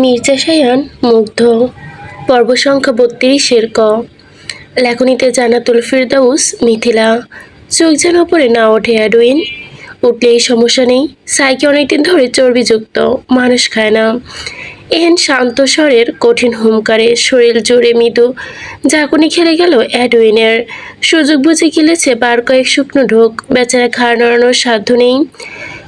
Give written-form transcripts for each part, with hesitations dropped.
মির্জা শায়ান মুগ্ধ। পর্ব সংখ্যা ৩২-এর ক। লেখনীতে জান্নাতুল ফেরদাউস মিথিলা। চোখ যেন ওপরে না ওঠে এডুইন। উঠলেই সমস্যা নেই, সাইকে অনেকদিন ধরে চর্বিযুক্ত, মানুষ খায় না। এহেন শান্ত স্বরের কঠিন হুঙ্কারে শরীর জুড়ে মৃদু ঝাঁকুনি খেলে গেল এডুইনের। সুযোগ বুঝে গিলেছে বার কয়েক শুকনো ঢোক, বেচারা ঘাড় নড়ানোর সাধ্য নেই।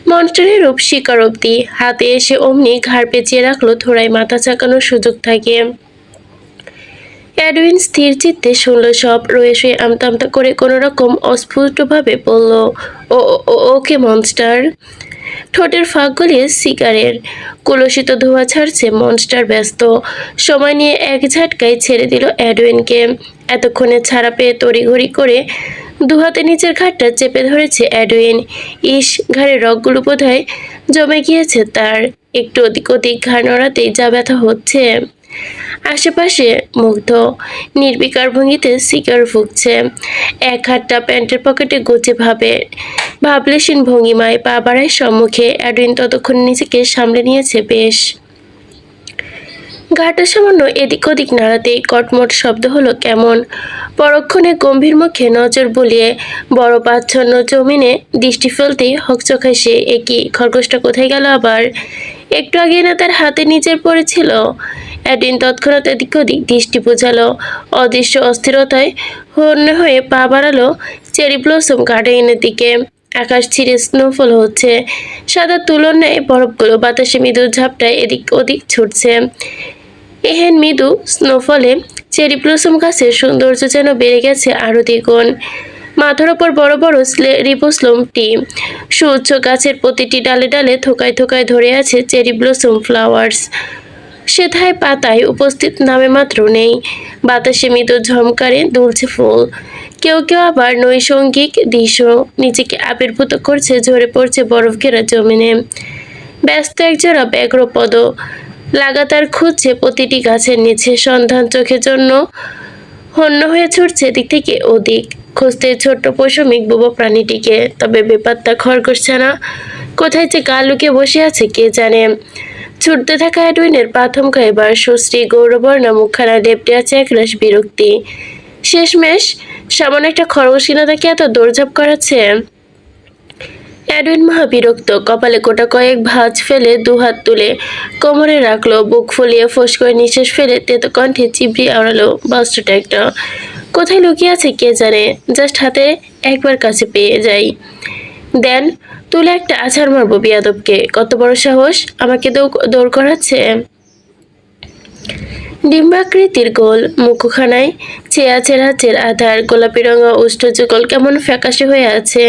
মনস্টারের রূপ শিকার অব্দি হাতে এসে অমনি ঘাড় পেঁচিয়ে রাখলো, থোড়ায় মাথা চাকানোর সুযোগ থাকে। এডউইন স্থির চিত্তে শুনল সব, রয়ে শুয়ে আমতা আমতা করে কোনোরকম অস্ফুটভাবে বলল, ওকে মনস্টার। ঠোঁটের ফাঁক গলিয়ে সিগারের কলুষিত ধোঁয়া ছাড়ছে মনস্টার ব্যস্ত। সময় নিয়ে এক ঝাটকায় ছেড়ে দিল এডউইনকে। এতক্ষণে ছাড়া পেয়ে তড়িঘড়ি করে দুহাতে নিচের ঘাটটা চেপে ধরেছে এডউইন। ইস, ঘাড়ের রগগুলো বোধহয় জমে গিয়েছে তার। একটু ওদিক ওদিক ঘাড় নড়াতেই যা ব্যথা হচ্ছে। আশেপাশে মুগ্ধ, নির্বিকার ভঙ্গিতে সিগার ফুঁকছে। এক হাতটা প্যান্টের পকেটে গুজে ভাবলেশীন ভঙ্গিমায় পা বাড়ায় সম্মুখে। এডউইন ততক্ষণ নিজেকে সামলে নিয়েছে বেশ। ঘাটটা সামান্য এদিক ওদিক নাড়াতেই কটমট শব্দ হলো কেমন। পরক্ষণে গম্ভীর মুখে নজর বুলিয়ে বড় পাচ্ছন্ন জমিনে দৃষ্টি ফেলতেই হকচকায় সে, একই খরগোশটা কোথায় গেল আবার? একটু আগে না তার হাতে নিচের পড়েছিল। এডউইন তৎক্ষণাৎ এদিক ওদিক দৃষ্টি বোঝালো। অদৃশ্য অস্থিরতায় হন্য হয়ে পা বাড়ালো চেরি ব্লসম গার্ডেনের দিকে। আকাশ ছিঁড়ে স্নোফল হচ্ছে। সাদা তুলোর ন্যায় বরফগুলো বাতাসে মৃদু ঝাপটায় এদিক ওদিক ছুটছে। এহেন মৃদু স্নোফলে চেরি ব্লসম গাছের সৌন্দর্য যেন বেড়ে গেছে আরো দ্বিগুণ। মাথার ওপর বড় বড় রিপোসলম টি। সুউচ্চ গাছের প্রতিটি ডালে ডালে থোকায় থোকায় ধরে আছে চেরি ব্লসম ফ্লাওয়ার্স। সেথায় পাতায় উপস্থিত নামে মাত্র নেই। বাতাসে মৃদু ঝমকারে দুলছে ফুল। কেউ কেউ আবার নৈসঙ্গিক দৃশ্য নিজেকে আবির্ভূত করছে, ঝরে পড়ছে বরফ ঘেরা জমিনে। ব্যস্ত একজোড়া ব্যগ্রপদ লাগাতার খুঁজছে প্রতিটি গাছের নিচে, সন্ধান চোখের জন্য হন্য হয়ে ছুটছে এদিক থেকে ওদিক, খুঁজতে ছোট্ট পশমিক বোবা প্রাণীটিকে। তবে বেপাত্তা খরগোশ ছানা কোথায় যে গা লুকিয়ে বসে আছে কে জানে। ছুটতে থাকা এডউইনের পা থমকা। এবার সুশ্রী গৌরবর্ণ মুখখানা লেপটে আছে একরাশ বিরক্তি। শেষমেশ সামান্য একটা খরগোশ কিনা তাকে এত দৌড়ঝাঁপ করাচ্ছে। এডউইন মহা বিরক্ত। কপালে গোটা কয়েক ভাঁজ ফেলে দুহাত তুলে কোমরে রাখলো, বুক ফুলিয়ে ফোঁস করে নিঃশ্বাস ফেলে তেতো কণ্ঠে চিবড়ি আওড়ালো, বস্ত্রটা একটা কোথায় লুকিয়ে আছে কে জানে। জাস্ট হাতে একবার কাছে পেয়ে যাই, দেন তুলে একটা আছাড় মারবো বিয়াদবকে। কত বড় সাহস, আমাকে দৌড় করাচ্ছে। ডিম্বাকৃতির গোল মুখখানায় ছেয়ে আছে রাজ্যের আধার। গোলাপি রঙা উষ্ঠযুগল কেমন ফ্যাকাশে হয়ে আছে।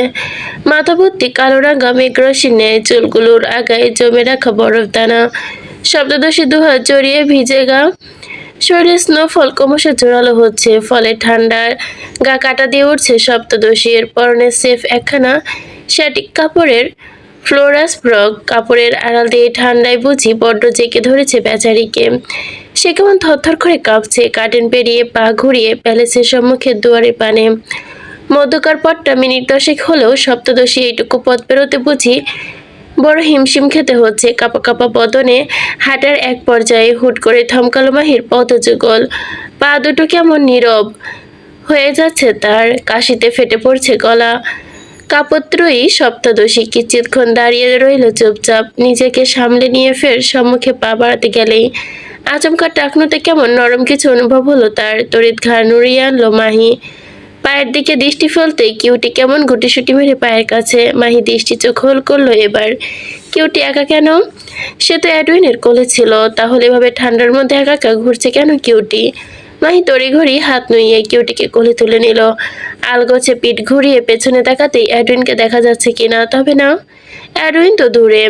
মাথা ভর্তি কালো রাঙা মেঘরশির ন্যায় চুলগুলোর আগায় জমে রাখা বরফ দানা। শব্দদোষী দুহাত জড়িয়ে ভিজে গা শরীরে স্নোফল ক্রমশ জোরালো হচ্ছে। ফলে ঠান্ডার গা কাটা দিয়ে উঠছে সপ্তদশীর। পরনে সেফ একখানা শ্যাটিক কাপড়ের ফ্লোরাস ফ্রক। কাপড়ের আড়াল দিয়ে ঠান্ডায় বুঝি বড্ড জেঁকে ধরেছে বেচারিকে। সে কেমন থরথর করে কাঁপছে। কার্টেন পেরিয়ে পা ঘুরিয়ে প্যালেসের সম্মুখের দুয়ারে পানে। মধ্যকার পথটা মিনিট 10 হলেও সপ্তদশী এইটুকু পথ পেরোতে বুঝি বড় হিমশিম খেতে হচ্ছে। কাঁপা কাঁপা বদনে হাঁটার এক পর্যায়ে হুট করে থমকালো মাহির পদযুগল। পা দুটো কেমন নীরব হয়ে যাচ্ছে তার। কাশিতে ফেটে পড়ছে গলা। কাপত্রয়ী সপ্তদশী কিঞ্চিৎক্ষণ দাঁড়িয়ে রইল চুপচাপ। নিজেকে সামলে নিয়ে ফের সম্মুখে পা বাড়াতে গেলেই আচমকা টাকনুতে কেমন নরম কিছু অনুভব হলো তার। তড়িৎ ঘাড় নুড়িয়ে আনলো মাহি। পায়ের দিকে দৃষ্টি ফেলতেই কিউটি কেমন গুটিসুটি মেরে পায়ের কাছে। মাহি দৃষ্টি চোখ হোল করলো এবার। কিউটি একা কেন? সে তো এডউইনের কোলে ছিল, তাহলে এভাবে ঠান্ডার মধ্যে একা একা ঘুরছে কেন কিউটি? মাহি তড়িঘড়ি হাত নুইয়ে কিউটিকে কোলে তুলে নিল। আলগোছে পিঠ ঘুরিয়ে পেছনে তাকাতেই এডউইনকে দেখা যাচ্ছে কিনা। তবে না, এডউইন তো দূরে,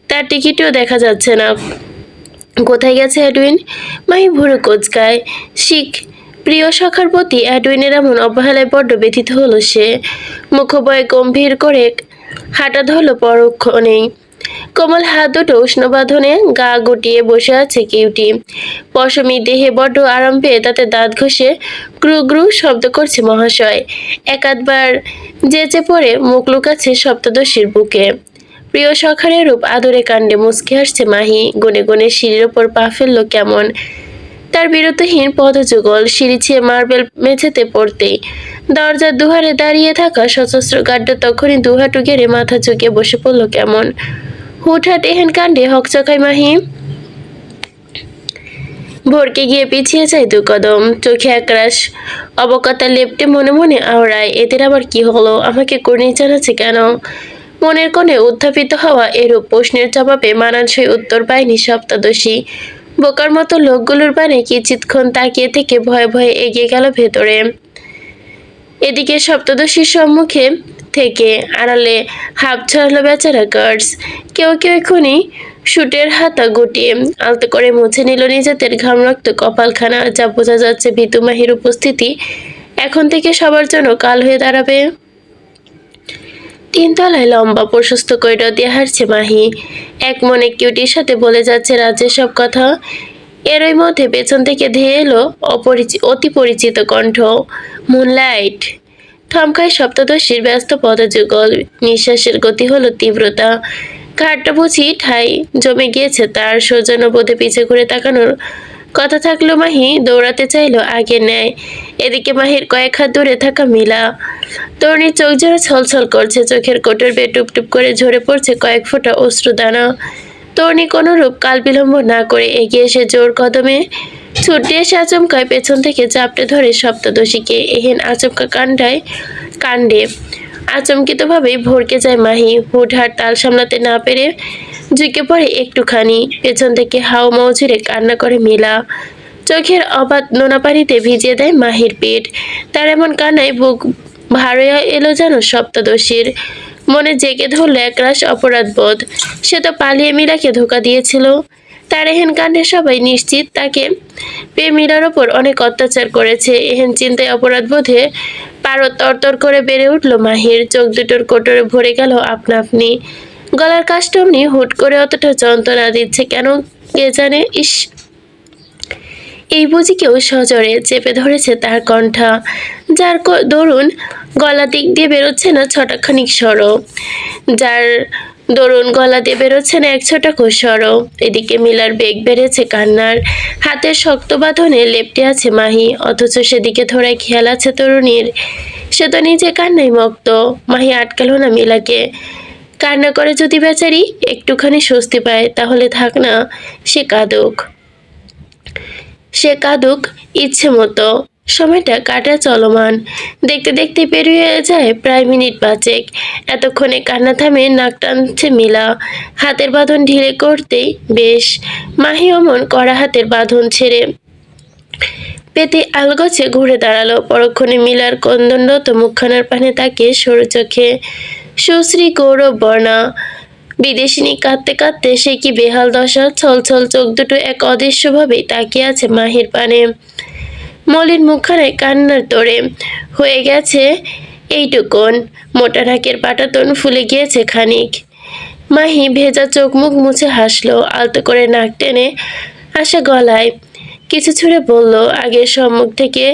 তার টিকিটও দেখা যাচ্ছে না। কোথায় গেছে এডউইন? মাহি ভুরু কোঁচকায়। প্রিয় সখার প্রতি এডউইনের এমন অবহেলায় বড্ড ব্যথিত হলো সে। মুখবয়ে গম্ভীর করে হাঁটা ধরলো পরক্ষণেই। কোমল হাত দুটো উষ্ণ বাঁধনে গা গুটিয়ে বসে আছে কিউটি। পশমি দেহে বড্ড আরাম পেয়ে তাতে দাঁত ঘষে গ্রু গ্রু শব্দ করছে মহাশয়। একাধবার যেচে পড়ে মুখ লুকাচ্ছে সপ্তদশীর বুকে। প্রিয় সখারের রূপ আদরে কাণ্ডে মুচকি হাসছে মাহি। গুনে গুনে সিঁড়ির ওপর পা ফেললো কেমন। তার বিরতিহীন পদযুগল সিঁড়ি ছেয়ে মার্বেল মেঝেতে পড়তেই দরজার দুহারে দাঁড়িয়ে থাকা সশস্ত্র গার্ডটা তখনই দুহাটু গেড়ে মাথা ঝুঁকিয়ে বসে পড়ল কেমন। হুটহাট এহেন কাণ্ডে হকচকায় মাহি। ভরকে গিয়ে পিছিয়ে যায় দু কদম, চোখে একরাশ অবকতা লেপ্টে মনে মনে আওড়ায়, এদের আবার কি হলো, আমাকে কর্নিশ জানাচ্ছে কেন? মনের কোণে উত্থাপিত হওয়া এরূপ প্রশ্নের জবাবে মানানসই উত্তর পায়নি সপ্তদশী। বোকার মতো লোকগুলোর বানে কিছুক্ষণ তাকিয়ে থেকে ভয়ে ভয়ে এগিয়ে গেল ভেতরে। এদিকে সপ্তদশীর সম্মুখে থেকে আড়ালে হাঁপ ছাড়লো বেচারা গার্ডস। কেউ কেউ এখনই শুটের হাতা গুটিয়ে আলতো করে মুছে নিল নিজেদের ঘামরক্ত কপালখানা, যা বোঝা যাচ্ছে ভীতু মাহির উপস্থিতি এখন থেকে সবার জন্য কাল হয়ে দাঁড়াবে। তিনতলায় লম্বা প্রশস্ত করিডর দিয়ে হাঁটছে মাহি, এক মনে কিউটির সাথে বলে যাচ্ছে রাজ্যের সব কথা। এরই মধ্যে পেছন থেকে ধেয়ে এলো অতি পরিচিত কণ্ঠ, মুনলাইট। থমকায় সপ্তদশীর ব্যস্ত পদযুগল, নিঃশ্বাসের গতি হলো তীব্রতা, ঘাটটা বুঝি ঠাই জমে গিয়েছে তার। সৌজন্যবোধে পিছে ঘুরে তাকানোর কথা থাকলো মাহি দৌড়াতে চাইলো আগে নেয়। এদিকে মাহির কয়েক হাত দূরে থাকা মিলা, তরুণীর চোখ জোড়া ছলছল করছে, চোখের কোটর বেয়ে টুপ টুপ করে ঝরে পড়ছে কয়েক ফোঁটা অশ্রুদানা। তরুণী কোনো রূপ কাল বিলম্ব না করে এগিয়ে এসে জোর কদমে ছুটে এসে আচমকায় পেছন থেকে চাপটে ধরে সপ্তদশীকে। এহেন আচমকা কাণ্ডে আচমকিতভাবেই ভরকে যায় মাহি। হুটহাট তাল সামলাতে না পেরে ঝুঁকে পড়ে একটুখানি, পেছন থেকে হাও মাও ঝুড়ে কান্না করে মিলা। চোখের অবাধ নোনা পানিতে ভিজিয়ে দেয় মাহির পেট। তার এমন কান্নায় বুক ভার হয়ে এলো যেন সপ্তদশীর। মনে জেগে ধরল একরাশ অপরাধ বোধ। সে তো পালিয়ে মিলাকে ধোঁকা দিয়েছিল। তার এহেন কাণ্ডে সবাই নিশ্চিত তাকে পেয়ে মীরার ওপর অনেক অত্যাচার করেছে। এহেন চিন্তায় অপরাধ বোধে পারো তরতর করে বেড়ে উঠল মাহির। চোখ দুটোর কোটরে ভরে গেল আপনা আপনি। গলার কাজটা অমনি হুট করে অতটা যন্ত্রণা দিচ্ছে কেন কে জানে। ইস, এই বুঝি কেউ সজোরে চেপে ধরেছে তার কণ্ঠা, যার দরুন গলা দিক দিয়ে বেরোচ্ছে না ছটাখানিক স্বরও, যার দরুন গলা দিয়ে বেরোচ্ছে না এক ছটাকও স্বরও। এদিকে মিলার বেগ বেড়েছে কান্নার, হাতের শক্ত বাঁধনে লেপ্টে আছে মাহি, অথচ সেদিকে ধরায় খেয়াল আছে তরুণীর। সে তো নিজে কান্নায় মক্ত। মাহি আটকালো না মিলাকে। কান্না করে যদি বেচারি একটুখানি স্বস্তি পায় তাহলে থাক না, সে কাঁদুক ইচ্ছে মতো। সময়টা কাটা চলমান, দেখতে দেখতে পেরিয়ে যায় প্রায় মিনিট পাঁচেক। এতক্ষণে কান্না থামে, নাক টানছে মিলা। হাতের বাঁধন ঢিলে করতেই বেশ মাহি অমন কড়া হাতের বাঁধন ছেড়ে পেতে আলগোছে ঘুরে দাঁড়ালো। পরক্ষণে মিলার কন্দনরত মুখখানার পানে তাকিয়ে সরু চোখে সুশ্রী গৌরব বর্ণা বিদেশিনী কাঁদতে কাঁদতে সে কি বেহাল দশা। ছলছল চোখ দুটো এক অদৃশ্যভাবেই তাকিয়ে আছে মাহির পানে। মলিন মুখখানায় কান্নার তোড়ে হয়ে গেছে এইটুকুন, মোটা নাকের পাটাতন ফুলে গিয়েছে খানিক। মাহি ভেজা চোখ মুখ মুছে হাসলো, আলতো করে নাক টেনে আসা গলায় কিছু ছুঁড়ে বলল। আগের সম্মুখ থেকে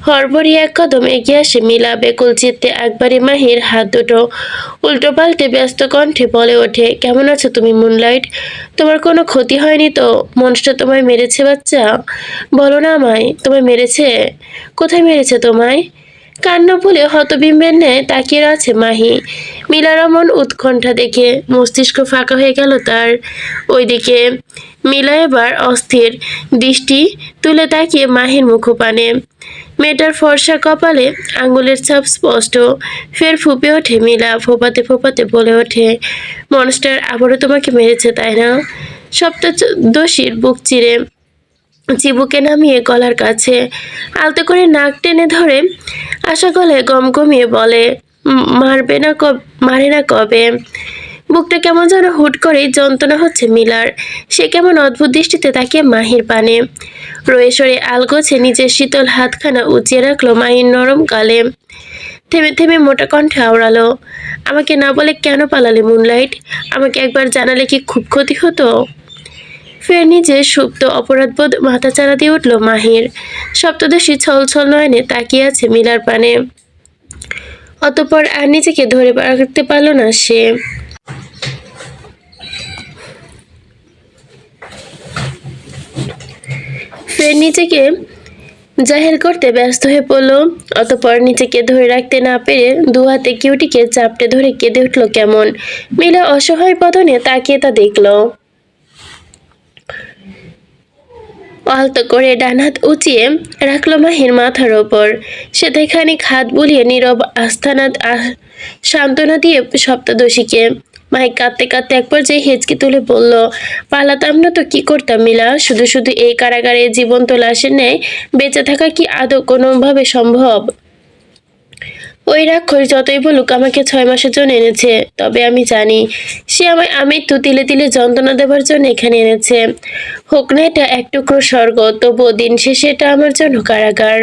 হড়বড়িয়ে এক কদম এগিয়ে আসে মিলা, বেকুল চিত্তে একবারে মাহির হাত দুটো উল্টো পাল্টে ব্যস্ত কণ্ঠে বলে ওঠে, কেমন আছো তুমি মুনলাইট? তোমার কোনো ক্ষতি হয়নি তো? মনসটা তোমায় মেরেছে বাচ্চা? বলো না আমায়, তোমায় মেরেছে? কোথায় মেরেছে তোমায়? কান্না ভুলে হতবিম্বের ন্যায় তাকিয়ে আছে মাহি। মিলার অমন উৎকণ্ঠা দেখে মস্তিষ্ক ফাঁকা হয়ে গেল তার। ওইদিকে মিলা এবার অস্থির দৃষ্টি তুলে তাকিয়ে মাহির মুখপানে। মেয়েটার ফর্সা কপালে আঙ্গুলের ছাপ স্পষ্ট। ফের ফুঁপে ওঠে মিলা, ফোপাতে ফোপাতে বলে ওঠে, মনস্টার আবারও তোমাকে মেরেছে তাই না? সপ্তদশীর বুক চিরে চিবুকে নামিয়ে গলার কাছে আলতো করে নাক টেনে ধরে আশা গলায় গম গমিয়ে বলে, মারে না কবে? বুকটা কেমন যেন হুট করেই যন্ত্রণা হচ্ছে মিলার। সে কেমন অদ্ভুত দৃষ্টিতে তাকিয়ে মাহির পানে। রয়ে সরে আলগোছে নিজের শীতল হাতখানা উঁচিয়ে রাখলো মাহির নরম গালে। থেমে থেমে মোটা কণ্ঠে আওড়ালো, আমাকে না বলে কেন পালালে মুনলাইট? আমাকে একবার জানালে কি খুব ক্ষতি হতো? ফের নিজের সুপ্ত অপরাধবোধ মাথাচাড়া দিয়ে উঠল মাহির। সপ্তদশী ছলছল নয়নে তাকিয়ে আছে মিলার পানে। অতঃপর আর নিজেকে ধরে রাখতে পারল না সে। ফের নিজেকে জাহির করতে ব্যস্ত হয়ে পড়ল। অতঃপর নিজেকে ধরে রাখতে না পেরে দু হাতে কিউটিকে চাপটে ধরে কেঁদে উঠল কেমন। মিলা অসহায় বদনে তাকিয়ে তা দেখল। আলতো করে ডান হাত উঁচিয়ে রাখলো মাহির মাথার ওপর। সেটাই খানিক হাত বুলিয়ে নীরব সান্ত্বনা দিয়ে সপ্তদশীকে। মাহি কাঁদতে কাঁদতে এক পর্যায়ে হেঁচকি তুলে বলল, পালাতাম না তো কি করতাম মিলা? শুধু শুধু এই কারাগারে জীবন্ত লাশের ন্যায় বেঁচে থাকা কি আদৌ কোনোভাবে সম্ভব? ওই রাক্ষস যতই বলুক আমাকে 6 মাসের জন্য এনেছে, তবে আমি জানি সে আমায় আমৃত্যু তিলে তিলে যন্ত্রণা দেবার জন্য এখানে এনেছে। হোক না এটা এক টুকরো স্বর্গ, তবুও দিন শেষে এটা আমার জন্য কারাগার।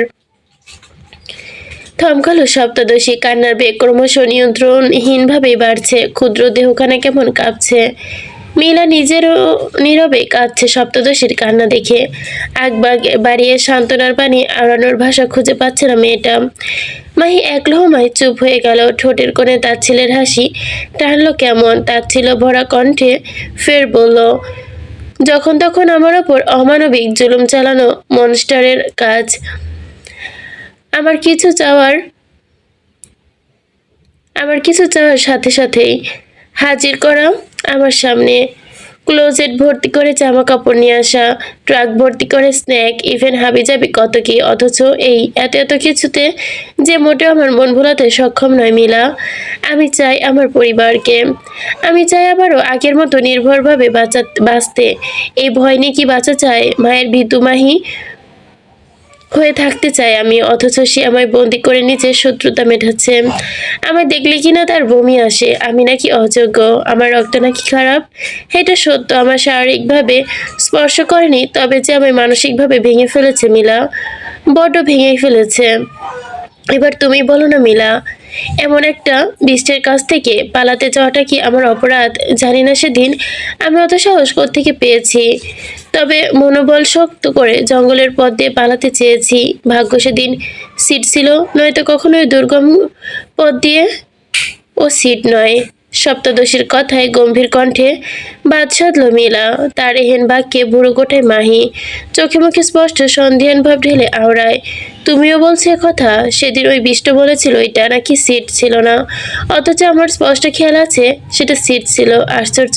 থমকালো সপ্তদশী। কান্নার বেগ ক্রমশ নিয়ন্ত্রণহীনভাবেই বাড়ছে। ক্ষুদ্র দেহখানা কেমন কাঁপছে। মিলা নিজেরও নীরবে কাঁদছে সপ্তদশীর কান্না দেখে। আগ বাড়িয়ে সান্ত্বনার পানি আওড়ানোর ভাষা খুঁজে পাচ্ছে না মেয়েটা। মাহি এক লহমায় চুপ হয়ে গেল। ঠোঁটের কোণে তার ছেলের হাসি টানলো কেমন। তার ছিল ভরা কণ্ঠে ফের বলল, যখন তখন আমার ওপর অমানবিক জুলুম চালানো মনস্টারের কাজ। আমার কিছু চাওয়ার সাথে সাথেই হাজির করা আমার সামনে। ক্লোজেট ভর্তি করে জামা কাপড় নিয়ে আসা, ট্রাক ভর্তি করে স্ন্যাক, ইভেন হাবিজাবি কত কি। অথচ এই এত এত কিছুতে যে মোটেও আমার মন ভোলাতে সক্ষম নয় মিলা। আমি চাই আমার পরিবারকে। আমি চাই আবারও আগের মতো নির্ভরভাবে বাঁচতে। এই ভয় নিয়ে কি বাঁচা চায়? মায়ের ভীতু মাহি হয়ে থাকতে চাই আমি, অথচ সে আমায় বন্দি করে নিজের শত্রুতা মেটাচ্ছে। আমায় দেখলে কিনা তার বমি আসে। আমি নাকি অযোগ্য, আমার রক্ত নাকি খারাপ। এটা সত্য, আমার শারীরিকভাবে স্পর্শ করেনি, তবে যে আমায় মানসিকভাবে ভেঙে ফেলেছে মিলা, বড্ড ভেঙেই ফেলেছে। এবার তুমি বলো না মিলা, এমন একটা বিষ্টের কাছ থেকে পালাতে যাওয়াটা কি আমার অপরাধ? জানি না সেদিন আমি অত সাহস কোত্থেকে পেয়েছি, তবে মনোবল শক্ত করে জঙ্গলের পথ দিয়ে পালাতে চেয়েছি। ভাগ্য সেদিন সিট ছিল, নয়তো কখনোই দুর্গম পথ দিয়ে ও সিট নয়। সপ্তদশীর কথায় গম্ভীর কণ্ঠে বাদ সাধল মিলা। তার এহেন বাক্যে বুড়ো গোটায় মাহি। চোখে মুখে স্পষ্ট সন্ধিহান ভাব ঢেলে আওড়ায়, তুমিও বলছো কথা? সেদিন ওই বিষ্ট বলেছিল এটা নাকি সিট ছিল না, অথচ আমার স্পষ্ট খেয়াল আছে সেটা সিট ছিল। আশ্চর্য,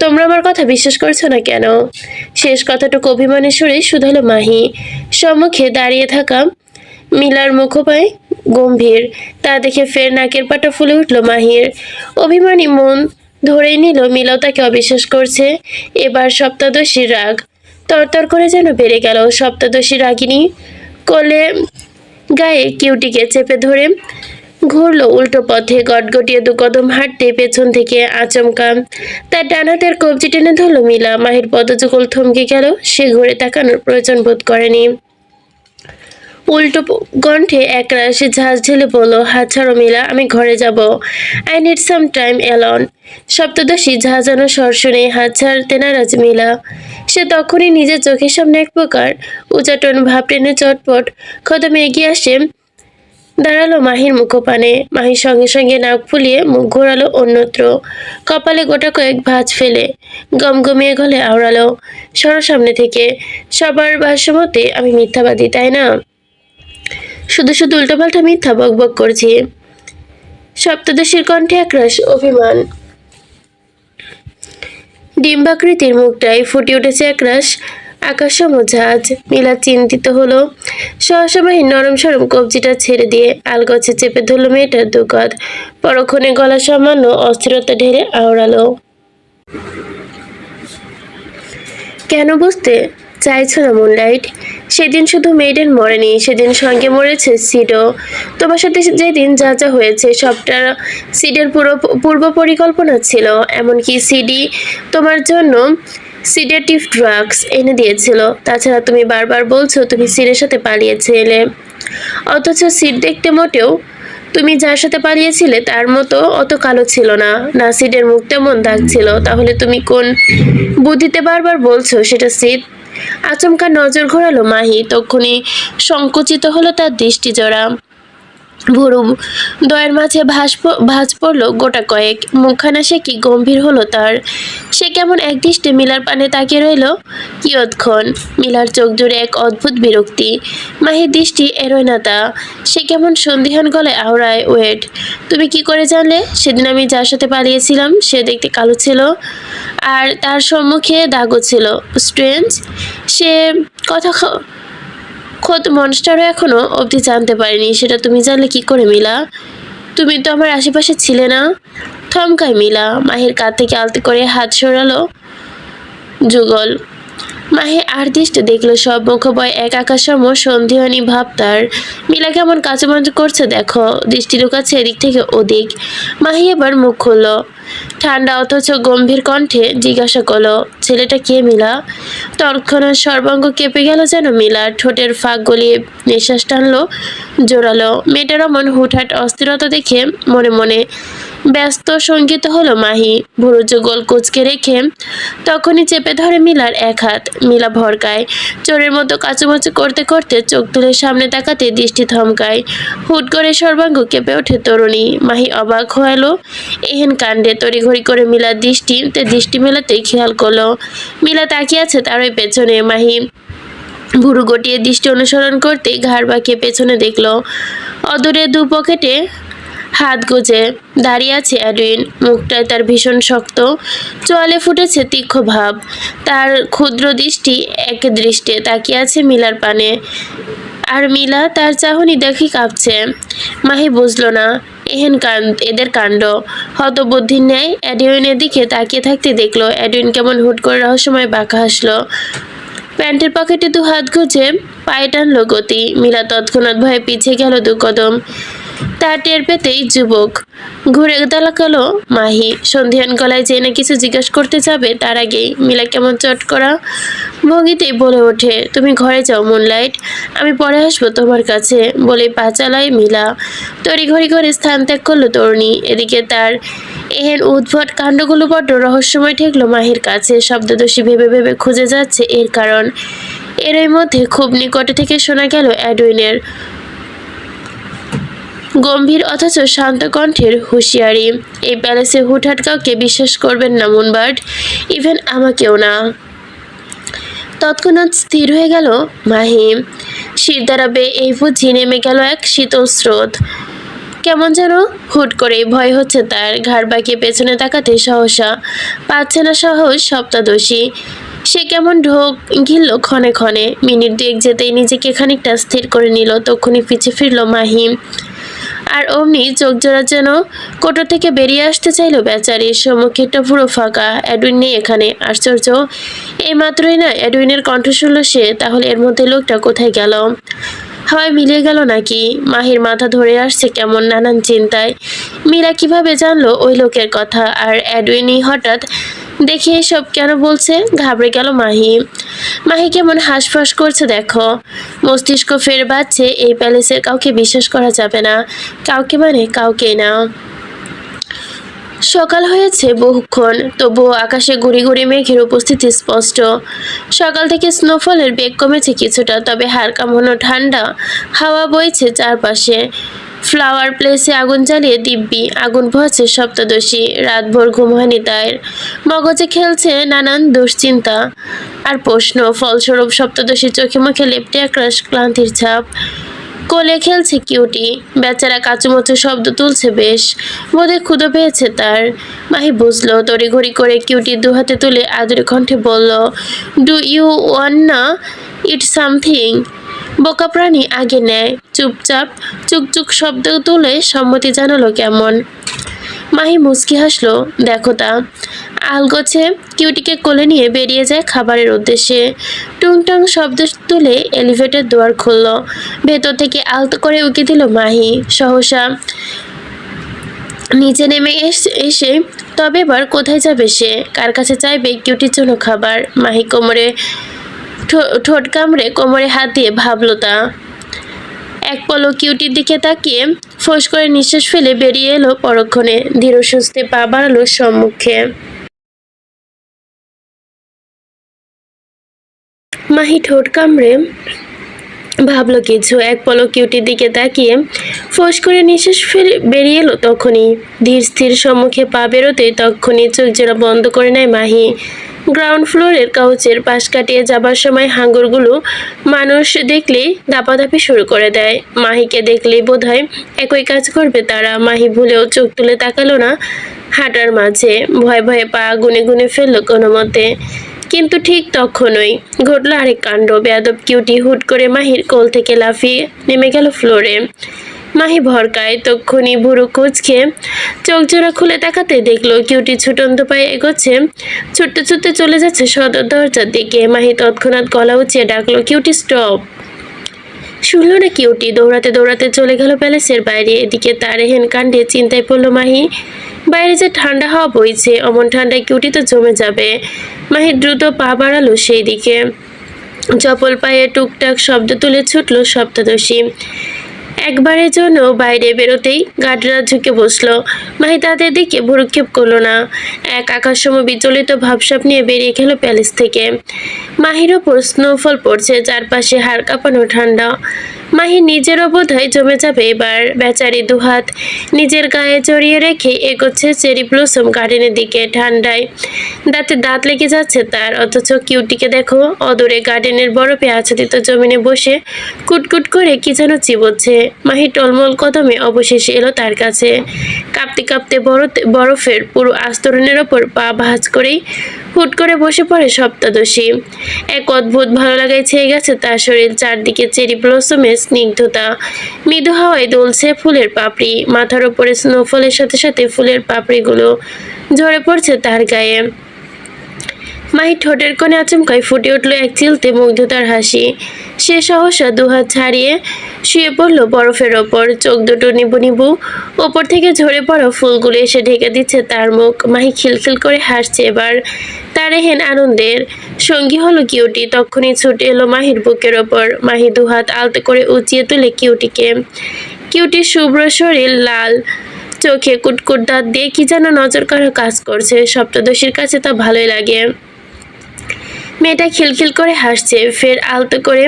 তোমরা আমার কথা বিশ্বাস করছো না কেন? শেষ কথাটুকু অভিমানের সুরে শুধালো মাহি। সম্মুখে দাঁড়িয়ে থাকা মিলার মুখোপায় গম্ভীর। তা দেখে ফের নাকের পাটা ফুলে উঠল মাহির। অভিমানী মন ধরেই নিল মিলাও তাকে অবিশ্বাস করছে। এবার সপ্তদশীর রাগ তরতর করে যেন বেড়ে গেল। সপ্তদশী রাগিনী কোলে গায়ে কিউটিকে চেপে ধরে ঘুরলো উল্টো পথে। গটগটিয়ে 2 কদম হাঁটতে পেছন থেকে আচমকা তার ডান হাতের কবজি টেনে ধরলো মিলা। মাহির পদযুগল থমকে গেল। সে ঘুরে তাকানোর প্রয়োজন বোধ করেনি। উল্টো কণ্ঠে একরাশ ঝাঁজ ঢেলে বলল, হাত ছাড়ো মিলা, আমি ঘরে যাব। I need some time alone. সপ্তদশী ঝাঁঝানো স্বর শুনে হাত ছাড়তে নারাজ মিলা। সে তখনই নিজের চোখের সামনে এক প্রকার উচাটন ভাব টেনে চটপট কদমে এগিয়ে আসে দাঁড়ালো মাহির মুখপানে। মাহির সঙ্গে সঙ্গে নাক ফুলিয়ে মুখ ঘোরালো অন্যত্র। কপালে গোটা কয়েক ভাঁজ ফেলে গমগমিয়ে গলে আওড়ালো, সরো সামনে থেকে। সবার ভাষ্যমতে আমি মিথ্যাবাদী, তাই না? শুধু শুধু উল্টোপাল্টা মিথ্যা বকবক করছি। সপ্তদশীর কণ্ঠে একরাশ অভিমান। ডিম্বাকৃতির মুখটায় ফুটে উঠেছে একরাশ আকাশসম ঝাঁজ। মিলা চিন্তিত হলো। সহসা মাহির নরম সরম কবজিটা ছেড়ে দিয়ে আলগছে চেপে ধরল মেয়েটার দুকাত। পরক্ষণে গলা সামান্য অস্থিরতা ঢেলে আওড়ালো, কেন বুঝতে চাইছো না মুনলাইট? সেদিন শুধু মেয়েডেন মরেনি, সেদিন সঙ্গে মরেছে সিডও। তোমার সাথে যেদিন যা যা হয়েছে সবটা সিডের পূর্ব পরিকল্পনা ছিল। এমনকি সিডি তোমার জন্য সিডেটিভ ড্রাগস এনে দিয়েছিল। তাছাড়া তুমি বারবার বলছো তুমি সিডের সাথে পালিয়েছিলে, অথচ সিড দেখতে মোটেও তুমি যার সাথে পালিয়েছিলে তার মতো অত কালো ছিল না। নাসিডের মুখ তেমন দাগ ছিল। তাহলে তুমি কোন বুদ্ধিতে বারবার বলছো সেটা সিড? আচমকা নজর ঘোরালো মাহি। তখনই সংকুচিত হলো তার দৃষ্টি জোড়া। ভুরু দ্বয়ের মাঝে ভাঁজ পড়ল গোটা কয়েক। মুখখানা সে কি গম্ভীর হলো তার। সে কেমন একদৃষ্টে মিলার পানে তাকিয়ে রইল কিয়ৎক্ষণ। মিলার চোখ জুড়ে এক অদ্ভুত বিরক্তি। মাহির দৃষ্টি এড়োয় না তা। সে কেমন সন্দিহান গলায় আওড়ায়, ওয়েট, তুমি কি করে জানলে সেদিন আমি যার সাথে পালিয়েছিলাম সে দেখতে কালো ছিল আর তার সম্মুখে দাগও ছিল? স্ট্রেঞ্জ। সে কথা খোদ মনস্টারও এখনো অবধি জানতে পারিনি। সেটা তুমি জানলে কি করে মিলা? তুমি তো আমার আশেপাশে ছিলে না। থমকায় মিলা। মাহির কাঁধ থেকে আলতো করে হাত সরালো যুগল। মাহি আর দৃষ্টি দেখলো সব মুখবয় এক আকাশসম সন্ধিহানি ভাব তার। মিলা কেমন কাঁচুমাচু করছে দেখো, দৃষ্টি লুকাচ্ছে এদিক থেকে ওদিক। মাহি এবার মুখ খুলল, ঠান্ডা অথচ গম্ভীর কণ্ঠে জিজ্ঞাসা করলো, ছেলেটা কে মিলা? তৎক্ষণাৎ সর্বাঙ্গ কেঁপে গেল যেন। মিলার ঠোঁটের ফাঁক গলিয়ে নিঃশ্বাস টানলো জোরালো। মেয়েটার অমন হুটহাট অস্থিরতা দেখে মনে মনে ব্যস্ত সঙ্গীত হলো মাহি। ভুরু যুগল কুচকে রেখে তখনই চেপে ধরে মিলার এক হাত। মিলা ভরকায়, চোরের মতো কাচুমাচু করতে করতে চোখ তুলে সামনে তাকাতে দৃষ্টি থমকায়। হুট করে সর্বাঙ্গ কেঁপে ওঠে তরুণী। মাহি অবাক হলো এহেন কাণ্ডে। তড়িঘড়ি করে মিলার দৃষ্টি মেলাতেই খেয়াল করলো মিলা তাকিয়ে আছে তার ওই পেছনে। মাহি ভুরু গটিয়ে দৃষ্টি অনুসরণ করতে ঘাড় বাঁকিয়ে পেছনে দেখলো অদূরে দু পকেটে হাত গুজে দাঁড়িয়ে আছে অ্যাডুইন। মুখটায় তার ভীষণ শক্ত, চোয়ালে ফুটেছে তীক্ষ্ণ ভাব। তার ক্ষুদ্র দৃষ্টি এক দৃষ্টে তাকিয়ে আছে মিলার পানে, আর মিলা তার চাহনি দেখে কাঁপছে। মাহি বুঝল না এদের কাণ্ড। হতবুদ্ধির ন্যায় অ্যাডুইনের দিকে তাকিয়ে থাকতে দেখলো অ্যাডুইন কেমন হুট করে রহস্যময় বাঁকা হাসলো। প্যান্টের পকেটে দু হাত গুজে পায়ে টানলো গতি। মিলা তৎক্ষণাৎ ভয়ে পিছিয়ে গেল দু কদম। তা টের পেতেই যুবক ঘুরে তাকালো মাহি। সন্ধিয়ান গলায় যে না কিছু জিজ্ঞাসা করতে যাবে তার আগেই মিলা কেমন চট করা ভঙ্গিতেই বলে ওঠে, তুমি ঘরে যাও মুনলাইট, আমি পরে আসবো তোমার কাছে। বলে পা চালায় মিলা। তড়িঘড়ি করে স্থান ত্যাগ করলো তরুণী। এদিকে তার এহেন উদ্ভট কাণ্ডগুলো বড্ড রহস্যময় ঠেকলো মাহির কাছে। শব্দদোষী ভেবে ভেবে খুঁজে যাচ্ছে এর কারণ। এরই মধ্যে খুব নিকটে থেকে শোনা গেল অ্যাডুইনের গম্ভীর অথচ শান্ত কণ্ঠের হুঁশিয়ারি, এই প্যালেসে হুটহাট কাউকে বিশ্বাস করবেন না মুনবার্ড, ইভেন আমাকেও না। তৎক্ষণাৎ স্থির হয়ে গেল মাহি। শিরদাঁড়া বেয়ে এই বুঝি নেমে গেল এক শীতল স্রোত। কেমন যেন হুট করে ভয় হচ্ছে তার। ঘাড় বাঁকিয়ে পেছনে তাকাতে সহসা পাচ্ছে না সাহস সপ্তাদশী। সে কেমন ঢোক গিলল ক্ষণে ক্ষণে। মিনিট দুয়েক যেতেই নিজেকে খানিকটা স্থির করে নিল। তখনই পিছে ফিরল মাহি। আর অমনি চোখ জোড়া যেন কোটো থেকে বেরিয়ে আসতে চাইল বেচারির। সম্মুখেরটা পুরো ফাঁকা। অ্যাডুইন নেই এখানে। আশ্চর্য, এই মাত্রই না অ্যাডুইনের কণ্ঠ শুনল সে। তাহলে এর মধ্যে লোকটা কোথায় গেল? হাওয়ায় মিলিয়ে গেল নাকি? মাহির মাথা ধরে আসছে কেমন নানান চিন্তায়। মীরা কিভাবে জানলো ওই লোকের কথা? আর অ্যাডুইনই হঠাৎ দেখে এসব কেন বলছে? ঘাবড়ে গেল মাহি। মাহি কেমন হাঁসফাঁস করছে দেখো। মস্তিষ্ক ফের বাজছে, এই প্যালেসের কাউকে বিশ্বাস করা যাবে না। কাউকে মানে কাউকেই না। সকাল হয়েছে বহুক্ষণ, তবুও আকাশে গুড়ি গুড়ি মেঘের উপস্থিতি স্পষ্ট। সকাল থেকে স্নোফলের বেগ কমেছে কিছুটা, তবে হাড় কাঁপানো ঠান্ডা হাওয়া বইছে চারপাশে। ফ্লাওয়ার প্লেসে আগুন জ্বালিয়ে দিব্যি আগুন পোহাচ্ছে সপ্তদশী। রাতভর ঘুম হয়নি তার। মগজে খেলছে নানান দুশ্চিন্তা আর প্রশ্ন। ফলস্বরূপ সপ্তদশীর চোখে মুখে লেপ্টে একরাশ ক্লান্তির ছাপ। কোলে খেলছে কিউটি। বেচারা কাচুমচু শব্দ তুলছে বেশ। বোধে ক্ষুধা পেয়েছে তার। মাহি বুঝলো। তড়িঘড়ি করে কিউটি দু হাতে তুলে আদুরে কণ্ঠে বলল, ডু ইউ ওয়ান না ইট সামথিং? বোকা প্রাণী আগে নেয় চুপচাপ চুকচুক শব্দ তুলে সম্মতি জানালো কেমন। মাহি মুচকি হাসলো। দেখো তা আলগোছে কিউটিকে কোলে নিয়ে বেরিয়ে যায় খাবারের উদ্দেশ্যে। টুংটাং শব্দ তুলে এলিভেটর দুয়ার খুলল। ভেতর থেকে আলতো করে উকি দিল মাহি। সহসা নিচে নেমে এসে তবে এবার কোথায় যাবে সে? কার কাছে চাইবে কিউটির জন্য খাবার? মাহি কোমরে ঠোঁট কামড়ে কোমরে হাত দিয়ে ভাবল তা। এক পলক কিউটির দিকে তাকিয়ে ফোঁস করে নিঃশ্বাস ফেলে বেরিয়ে এলো পরক্ষণে। ধীর সুস্থে পা বাড়ালো সম্মুখে। মাহি ঠোঁট কামড়ে ভাবলো কিছু, এক পলক কিউটির দিকে তাকিয়ে ফোঁস করে নিঃশ্বাস ফেলে বেরিয়ে এলো। তখনই ধীর স্থির সম্মুখে পা বেরোতে তখনই চোখ জোড়া বন্ধ করে নেয় মাহি। গ্রাউন্ড ফ্লোরের কাউচের পাশ কাটিয়ে যাবার সময় হাঙ্গরগুলো মানুষ দেখলেই দাপাদাপি শুরু করে দেয়। মাহিকে দেখলেই বোধহয় একই কাজ করবে তারা। মাহি ভুলেও চোখ তুলে তাকালো না হাঁটার মাঝে, ভয়ে ভয়ে পা গুনে গুনে ফেললো কোনো মতে। কিন্তু ঠিক তখনই ঘটল আরেক কাণ্ড। বেয়াদব কিউটি হুট করে মাহির কোল থেকে লাফিয়ে নেমে গেল ফ্লোরে। মাহি ভরকায়, তক্ষুনি ভুরু কুঁচকে চোখ জোড়া খুলে তাকাতে দেখলো কিউটি ছুটন্ত পায়ে এগোচ্ছে, ছুটতে ছুটতে চলে যাচ্ছে সদর দরজার দিকে। মাহি তৎক্ষণাৎ গলা উঁচিয়ে ডাকলো, কিউটি স্টপ। শুনল না কিউটি, দৌড়াতে দৌড়াতে চলে গেল প্যালেসের বাইরে। এদিকে তার এহেন কাণ্ডে চিন্তায় পড়ল মাহি। বাইরে যে ঠান্ডা হাওয়া বইছে, অমন ঠান্ডায় কিউটি তো জমে যাবে। মাহি দ্রুত পা বাড়ালো সেই দিকে। চপল পায়ে টুকটাক শব্দ তুলে ছুটল সপ্তদশী। একবারের জন্য বাইরে বেরোতেই গার্ডরা ঝুঁকে বসলো। মাহি তাদের দিকে ভ্রুক্ষেপ করলো না, এক আকাশসম বিচলিত ভাবসাব নিয়ে বেরিয়ে গেল প্যালেস থেকে। মাহির ওপর স্নোফল পড়ছে, চারপাশে হাড় কাঁপানো ঠান্ডা। মাহি নিজেরও বোধহয় জমে যাবে এবার। বেচারি দুহাত নিজের গায়ে জড়িয়ে রেখে এগোচ্ছে চেরি ব্লসম গার্ডেনের দিকে। ঠান্ডায় দাঁতে দাঁত লেগে যাচ্ছে তার। অথচ কিউটিকে দেখো, অদূরে গার্ডেনের বরফে আচ্ছাদিত জমিনে বসে কুটকুট করে কি যেন চিবোচ্ছে। মাহি টলমল কদমে অবশেষে এলো তার কাছে। কাঁপতে কাঁপতে বরফের পুরো আস্তরণের ওপর পা ভাঁজ করেই হুট করে বসে পড়ে সপ্তদশী। এক অদ্ভুত ভালো লাগায় ছেয়ে গেছে তার শরীর। চারদিকে চেরি ব্লসমের স্নিগ্ধতা, মৃদু হাওয়ায় দুলছে ফুলের পাপড়ি। মাথার উপরে স্নোফলের সাথে সাথে ফুলের পাপড়িগুলো ঝরে পড়ছে তার গায়ে। মাহি ঠোঁটের কোণে আচমকায় ফুটে উঠল এক চিলতে মুগ্ধতার হাসি। সে সহসা দুহাত ছাড়িয়ে শুয়ে পড়ল বরফের ওপর। চোখ দুটো নিবু নিবু, ওপর থেকে ঝরে পড়া ফুলগুলো এসে ঢেকে দিচ্ছে তার মুখ। মাহি খিলখিল করে হাসছে এবার। তার এহেন আনন্দের সঙ্গী হলো কিউটি। তখনই ছুটে এলো মাহির বুকের ওপর। মাহি দুহাত আলতো করে উঁচিয়ে তুলে কিউটিকে। কিউটির শুভ্র শরীর, লাল চোখে কুটকুট দাঁত দিয়ে কি যেন নজর কাড়া কাজ করছে। সপ্তদশীর কাছে তা ভালোই লাগে। মেয়েটা খিলখিল করে হাসছে, ফের আলতো করে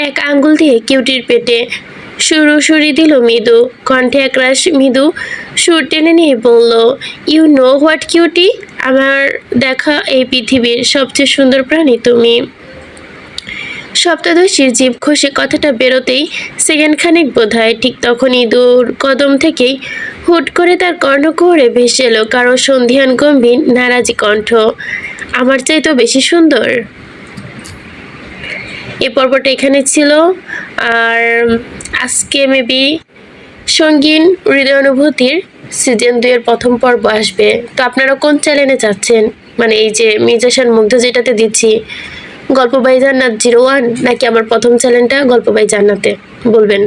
এক আঙ্গুল দিয়ে কিউটির পেটে সুরসুরি দিল মৃদু কণ্ঠে। একরাশ মৃদু সুর টেনে নিয়ে বলল, ইউ নো হোয়াট কিউটি, আমার দেখা এই পৃথিবীর সবচেয়ে সুন্দর প্রাণী তুমি। সপ্তদশীর জিভ খসে কথাটা বেরোতেই সেকেন্ড খানেক বোধহয়। ঠিক তখনই দূর কদম থেকেই হুট করে তার কর্ণকুহরে ভেসে এলো কারো সন্ধিয়ান গম্ভীর নারাজি কণ্ঠ, আমার চাইতেও বেশি সুন্দর। এ পর্বটা এখানে ছিল। আর আজকে মেবি সঙ্গীন হৃদয় অনুভূতির সিজন 2 এর প্রথম পর্ব আসবে। তো আপনারা কোন চ্যানেলে যাচ্ছেন, মানে এই যে মির্জাশান মুগ্ধ যেটাতে দিচ্ছি, গল্প বাই জান্নাত 01 নাকি আমার প্রথম চ্যানেলটা গল্প বাই জান্নাতে, বলবেন।